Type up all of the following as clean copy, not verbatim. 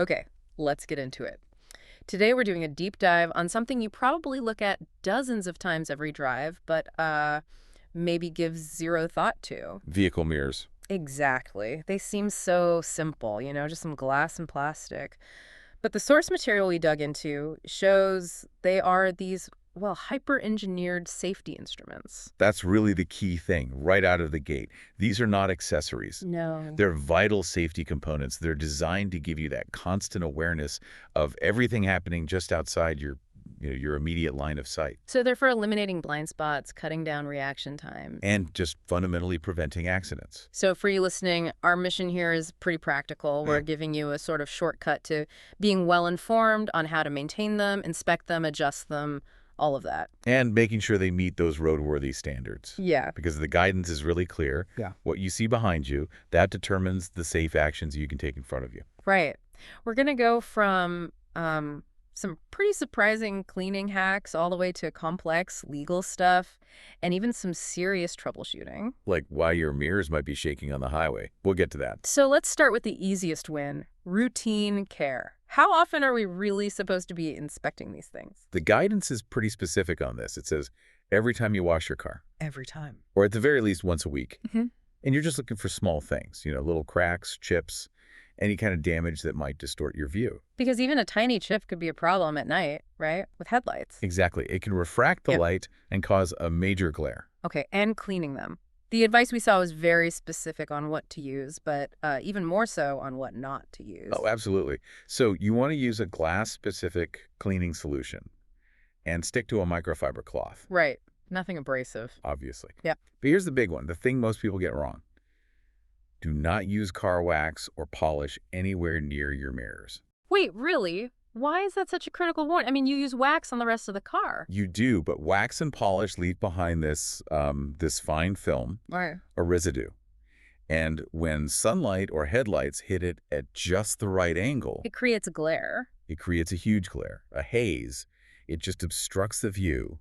Okay, let's get into it. Today we're doing a deep dive on something you probably look at dozens of times every drive, but maybe give zero thought to. Vehicle mirrors. Exactly. They seem so simple, just some glass and plastic. But the source material we dug into shows they are these, well, hyper-engineered safety instruments. That's really the key thing right out of the gate. These are not accessories. No. They're vital safety components. They're designed to give you that constant awareness of everything happening just outside your immediate line of sight. So they're for eliminating blind spots, cutting down reaction times. And just fundamentally preventing accidents. So for you listening, our mission here is pretty practical. We're giving you a sort of shortcut to being well-informed on how to maintain them, inspect them, adjust them, all of that. And making sure they meet those roadworthy standards. Yeah. Because the guidance is really clear. Yeah. What you see behind you, that determines the safe actions you can take in front of you. Right. We're going to go from some pretty surprising cleaning hacks all the way to complex legal stuff and even some serious troubleshooting. Like why your mirrors might be shaking on the highway. We'll get to that. So let's start with the easiest win, routine care. How often are we really supposed to be inspecting these things? The guidance is pretty specific on this. It says every time you wash your car. Every time. Or at the very least once a week. Mm-hmm. And you're just looking for small things, little cracks, chips, any kind of damage that might distort your view. Because even a tiny chip could be a problem at night, right? With headlights. Exactly. It can refract the Yep. light and cause a major glare. Okay, and cleaning them. The advice we saw was very specific on what to use, but even more so on what not to use. Oh, absolutely. So you want to use a glass-specific cleaning solution and stick to a microfiber cloth, Right. Nothing abrasive. obviously. Yep. But here's the big one, the thing most people get wrong. Do not use car wax or polish anywhere near your mirrors. Wait, really? Why is that such a critical warning? I mean, you use wax on the rest of the car. You do, but wax and polish leave behind this fine film, Right. a residue. And when sunlight or headlights hit it at just the right angle, It creates a glare. it creates a huge glare, a haze. It just obstructs the view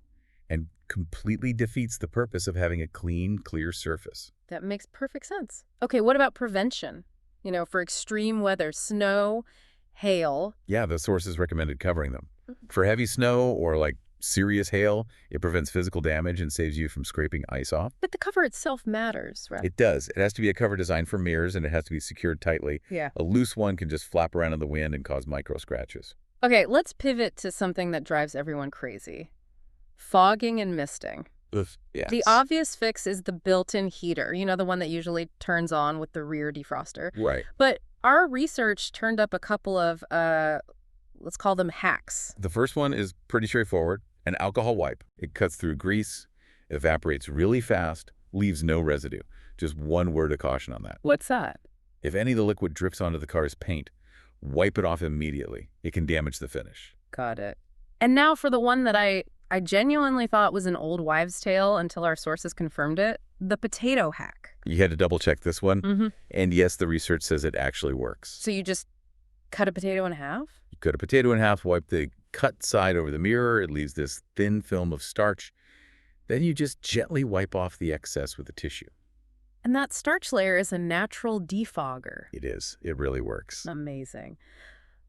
and completely defeats the purpose of having a clean, clear surface. That makes perfect sense. Okay, what about prevention? For extreme weather, snow, hail. Yeah, the sources recommended covering them. For heavy snow or like serious hail, it prevents physical damage and saves you from scraping ice off. But the cover itself matters, right? It does. It has to be a cover designed for mirrors and it has to be secured tightly. Yeah. A loose one can just flap around in the wind and cause micro scratches. Okay, let's pivot to something that drives everyone crazy. Fogging and misting. Yes. The obvious fix is the built-in heater, the one that usually turns on with the rear defroster. Right. But our research turned up a couple of, let's call them hacks. The first one is pretty straightforward. An alcohol wipe. It cuts through grease, evaporates really fast, leaves no residue. Just one word of caution on that. What's that? If any of the liquid drips onto the car's paint, wipe it off immediately. It can damage the finish. Got it. And now for the one that I genuinely thought was an old wives' tale until our sources confirmed it, the potato hack. You had to double check this one. Mm-hmm. And yes, the research says it actually works. So you just cut a potato in half? You cut a potato in half, wipe the cut side over the mirror. It leaves this thin film of starch. Then you just gently wipe off the excess with a tissue. And that starch layer is a natural defogger. It is. It really works. Amazing.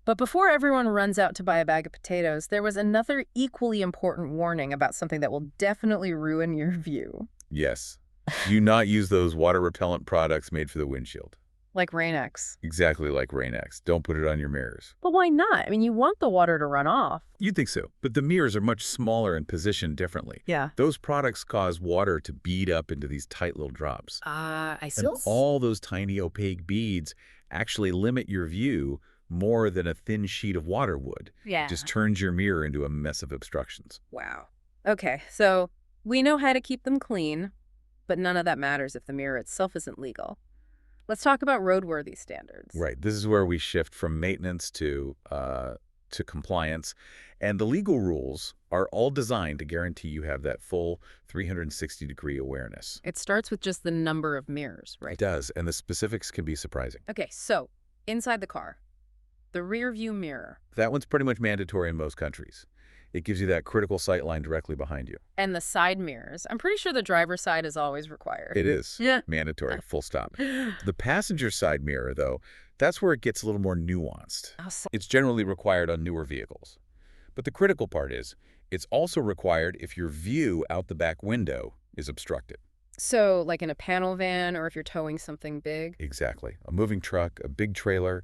But before everyone runs out to buy a bag of potatoes, there was another equally important warning about something that will definitely ruin your view. Yes. Do not use those water repellent products made for the windshield. Like Rain-X. Exactly like Rain-X. Don't put it on your mirrors. But why not? I mean, you want the water to run off. You'd think so, but the mirrors are much smaller and positioned differently. Yeah. Those products cause water to bead up into these tight little drops. I see. And all those tiny opaque beads actually limit your view more than a thin sheet of water would. Yeah. Just turns your mirror into a mess of obstructions. Wow. Okay, so we know how to keep them clean, but none of that matters if the mirror itself isn't legal. Let's talk about roadworthy standards. Right. This is where we shift from maintenance to compliance. And the legal rules are all designed to guarantee you have that full 360-degree awareness. It starts with just the number of mirrors, It right? does, and the specifics can be surprising. Okay, so inside the car, the rear view mirror. That one's pretty much mandatory in most countries. It gives you that critical sight line directly behind you. And the side mirrors. I'm pretty sure the driver's side is always required. It is. Yeah. Mandatory, full stop. The passenger side mirror, though, that's where it gets a little more nuanced. It's generally required on newer vehicles. But the critical part is, it's also required if your view out the back window is obstructed. So, like in a panel van or if you're towing something big? Exactly. A moving truck, a big trailer.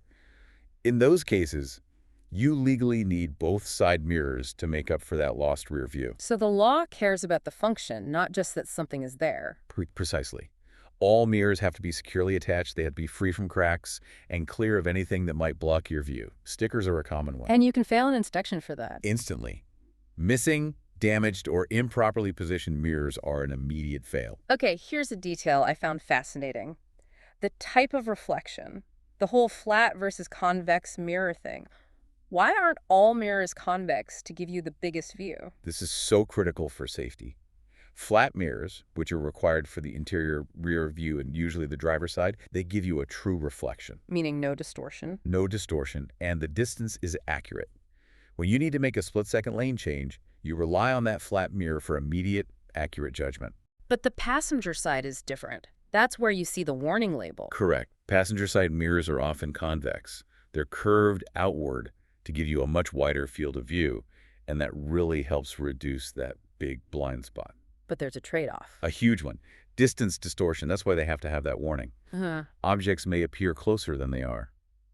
In those cases, you legally need both side mirrors to make up for that lost rear view. So the law cares about the function, not just that something is there. Precisely. All mirrors have to be securely attached. They have to be free from cracks and clear of anything that might block your view. Stickers are a common one. And you can fail an inspection for that. Instantly. Missing, damaged, or improperly positioned mirrors are an immediate fail. Okay, here's a detail I found fascinating. The type of reflection. The whole flat versus convex mirror thing. Why aren't all mirrors convex to give you the biggest view? This is so critical for safety. Flat mirrors, which are required for the interior rear view and usually the driver's side, they give you a true reflection. Meaning no distortion. No distortion, and the distance is accurate. When you need to make a split-second lane change, you rely on that flat mirror for immediate, accurate judgment. But the passenger side is different. That's where you see the warning label. Correct. Passenger side mirrors are often convex. They're curved outward to give you a much wider field of view, and that really helps reduce that big blind spot. But there's a trade-off. A huge one. Distance distortion. That's why they have to have that warning. Objects may appear closer than they are.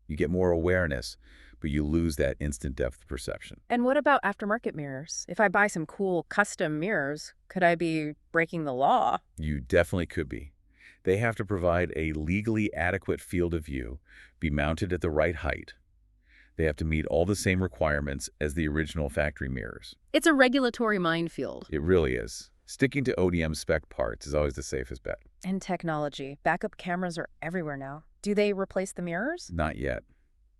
You get more awareness, but you lose that instant depth perception. And what about aftermarket mirrors? If I buy some cool custom mirrors, could I be breaking the law? You definitely could be. They have to provide a legally adequate field of view, be mounted at the right height. They have to meet all the same requirements as the original factory mirrors. It's a regulatory minefield. It really is. Sticking to ODM spec parts is always the safest bet. And technology. Backup cameras are everywhere now. Do they replace the mirrors? Not yet.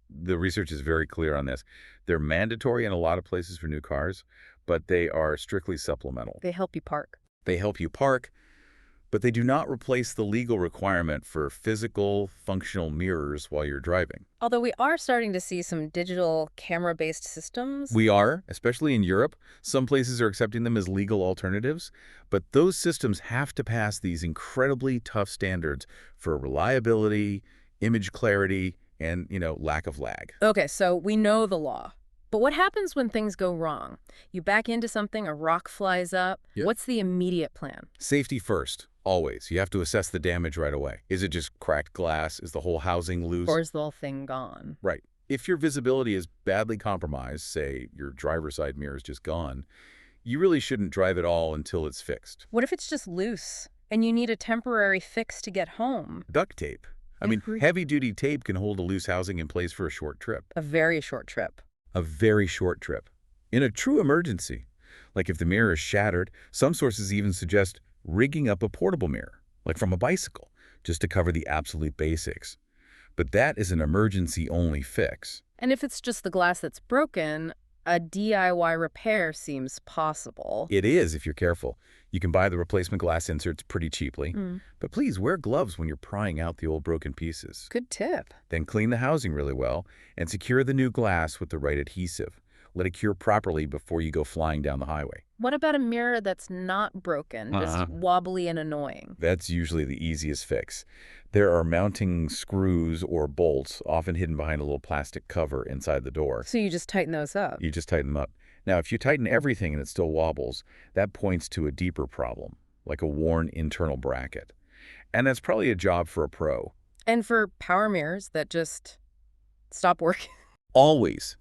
The research is very clear on this. They're mandatory in a lot of places for new cars, but they are strictly supplemental. They help you park. They help you park, but they do not replace the legal requirement for physical, functional mirrors while you're driving. Although we are starting to see some digital camera-based systems. We are, especially in Europe. Some places are accepting them as legal alternatives, but those systems have to pass these incredibly tough standards for reliability, image clarity, and, lack of lag. Okay, so we know the law. But what happens when things go wrong? You back into something, a rock flies up. Yep. What's the immediate plan? Safety first, always. You have to assess the damage right away. Is it just cracked glass? Is the whole housing loose? Or is the whole thing gone? Right. If your visibility is badly compromised, say your driver's side mirror is just gone, you really shouldn't drive at all until it's fixed. What if it's just loose and you need a temporary fix to get home? Duct tape. Heavy-duty tape can hold a loose housing in place for a short trip. A very short trip. A very short trip. In a true emergency, like if the mirror is shattered, some sources even suggest rigging up a portable mirror, like from a bicycle, just to cover the absolute basics. But that is an emergency-only fix. And if it's just the glass that's broken, a DIY repair seems possible. It is, if you're careful. You can buy the replacement glass inserts pretty cheaply. But please wear gloves when you're prying out the old broken pieces. Good tip. Then clean the housing really well and secure the new glass with the right adhesive. Let it cure properly before you go flying down the highway. What about a mirror that's not broken, just wobbly and annoying? That's usually the easiest fix. There are mounting screws or bolts, often hidden behind a little plastic cover inside the door. So you just tighten those up? You just tighten them up. Now, if you tighten everything and it still wobbles, that points to a deeper problem, like a worn internal bracket. And that's probably a job for a pro. And for power mirrors that just stop working? Always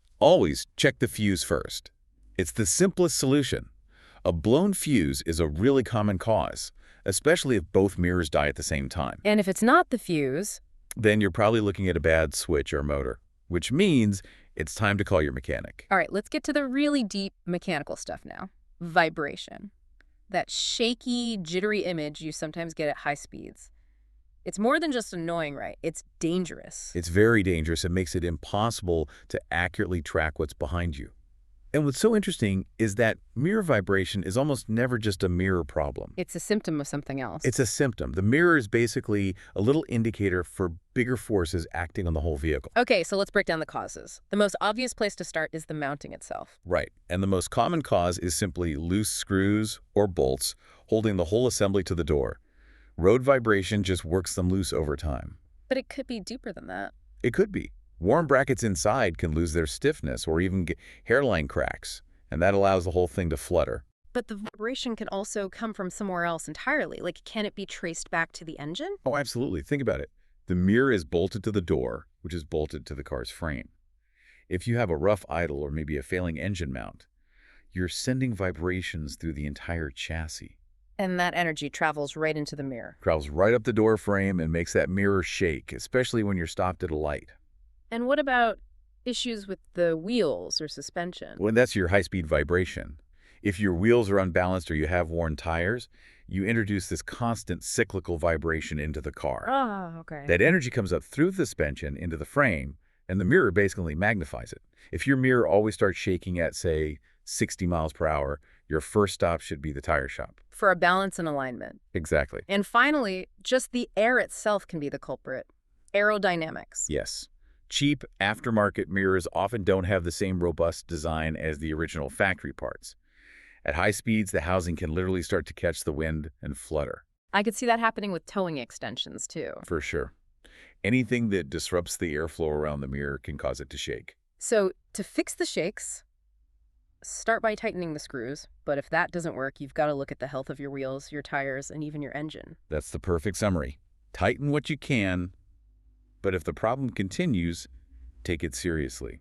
check the fuse first. It's the simplest solution. A blown fuse is a really common cause, especially if both mirrors die at the same time. And if it's not the fuse? Then you're probably looking at a bad switch or motor, which means it's time to call your mechanic. All right, let's get to the really deep mechanical stuff now. Vibration. That shaky, jittery image you sometimes get at high speeds. It's more than just annoying, right? It's dangerous. It's very dangerous. It makes it impossible to accurately track what's behind you. And what's so interesting is that mirror vibration is almost never just a mirror problem. It's a symptom of something else. It's a symptom. The mirror is basically a little indicator for bigger forces acting on the whole vehicle. Okay, so let's break down the causes. The most obvious place to start is the mounting itself. Right. And the most common cause is simply loose screws or bolts holding the whole assembly to the door. Road vibration just works them loose over time. But it could be deeper than that. It could be. Warm brackets inside can lose their stiffness or even get hairline cracks, and that allows the whole thing to flutter. But the vibration can also come from somewhere else entirely. Like, can it be traced back to the engine? Oh, absolutely. Think about it. The mirror is bolted to the door, which is bolted to the car's frame. If you have a rough idle or maybe a failing engine mount, you're sending vibrations through the entire chassis. And that energy travels right into the mirror. Travels right up the door frame and makes that mirror shake, especially when you're stopped at a light. And what about issues with the wheels or suspension? Well, that's your high-speed vibration. If your wheels are unbalanced or you have worn tires, you introduce this constant cyclical vibration into the car. Oh, okay. That energy comes up through the suspension into the frame, and the mirror basically magnifies it. If your mirror always starts shaking at, say, 60 miles per hour, your first stop should be the tire shop. For a balance and alignment. Exactly. And finally, just the air itself can be the culprit. Aerodynamics. Yes. Cheap, aftermarket mirrors often don't have the same robust design as the original factory parts. At high speeds, the housing can literally start to catch the wind and flutter. I could see that happening with towing extensions, too. For sure. Anything that disrupts the airflow around the mirror can cause it to shake. So to fix the shakes, start by tightening the screws. But if that doesn't work, you've got to look at the health of your wheels, your tires, and even your engine. That's the perfect summary. Tighten what you can, but if the problem continues, take it seriously.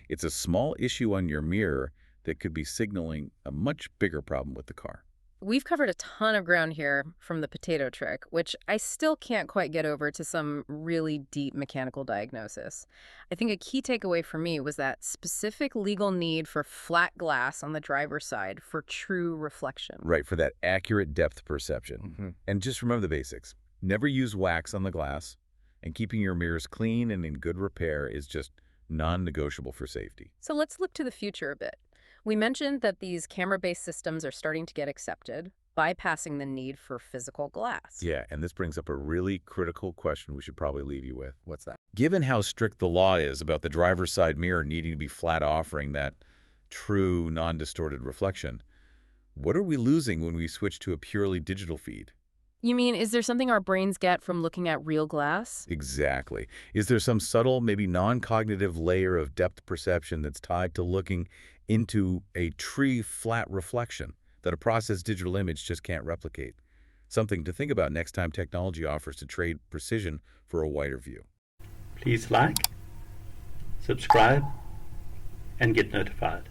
It's a small issue on your mirror that could be signaling a much bigger problem with the car. We've covered a ton of ground here from the potato trick, which I still can't quite get over, to some really deep mechanical diagnosis. I think a key takeaway for me was that specific legal need for flat glass on the driver's side for true reflection. Right, for that accurate depth perception. And just remember the basics. Never use wax on the glass, and keeping your mirrors clean and in good repair is just non-negotiable for safety. So let's look to the future a bit. We mentioned that these camera-based systems are starting to get accepted, bypassing the need for physical glass. Yeah, and this brings up a really critical question we should probably leave you with. What's that? Given how strict the law is about the driver's side mirror needing to be flat, offering that true, non-distorted reflection, what are we losing when we switch to a purely digital feed? You mean, is there something our brains get from looking at real glass? Exactly. Is there some subtle, maybe non-cognitive layer of depth perception that's tied to looking into a true flat reflection that a processed digital image just can't replicate? Something to think about next time technology offers to trade precision for a wider view. Please like, subscribe, and get notified.